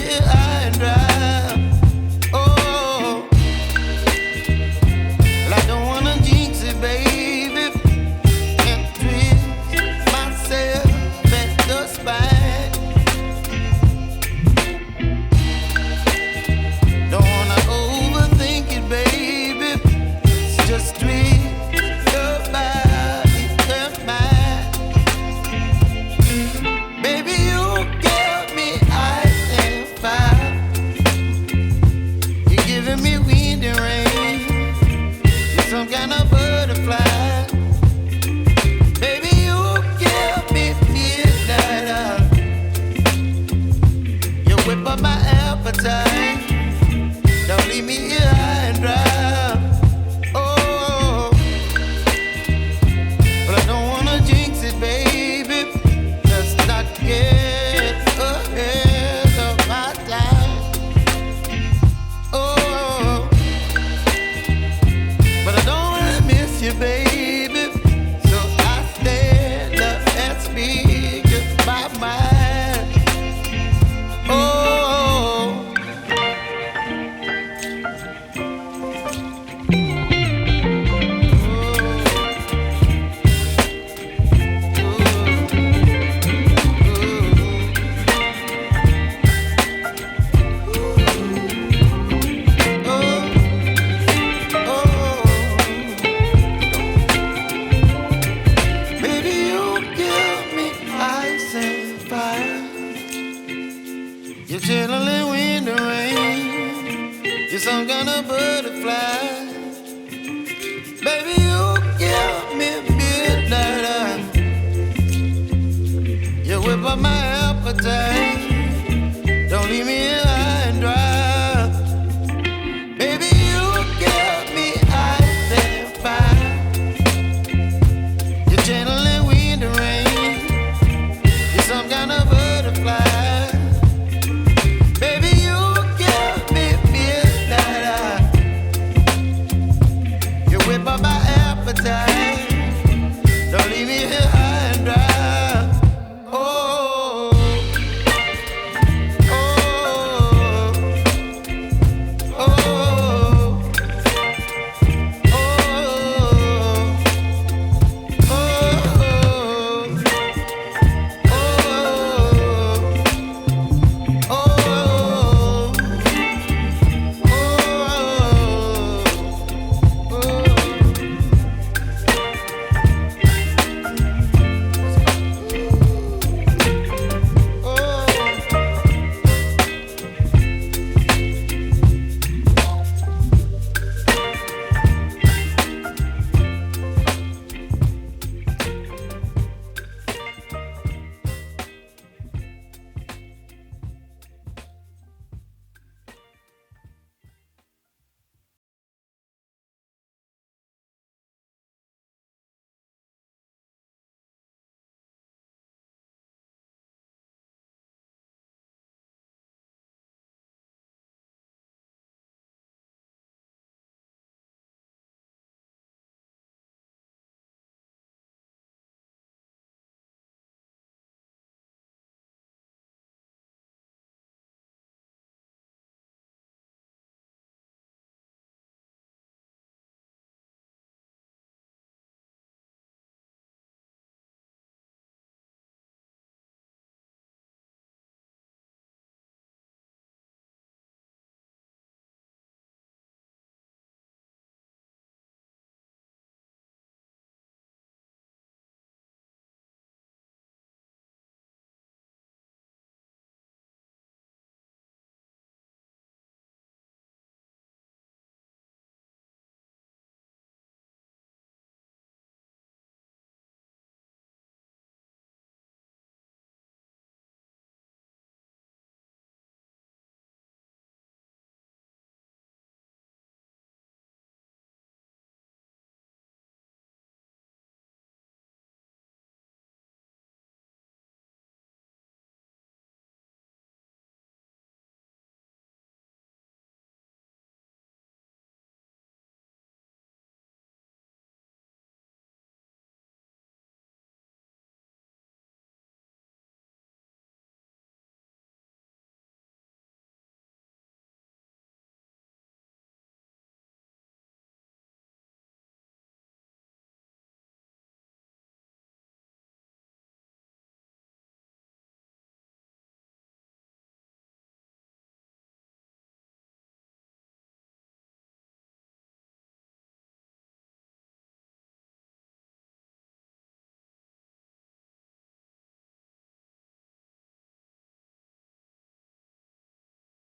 here high and dry. Oh, well, I don't wanna jinx it, baby, and twist myself at the spine. Don't wanna overthink it, baby. It's just twist your body and mine. Baby, you give me ice and fire. You're giving me wind and rain. You're some kind of butterfly. Baby, you give me midnight. You whip up my appetite. Don't leave me here high and dry. Oh, but I don't wanna jinx it, baby. Let's not get ahead of my time. Oh, but I don't wanna miss you, baby. So I stand up and speak my mind. Oh. You're chilling wind and rain. You're some kind of butterfly. Baby, you give me midnight. You whip up my appetite.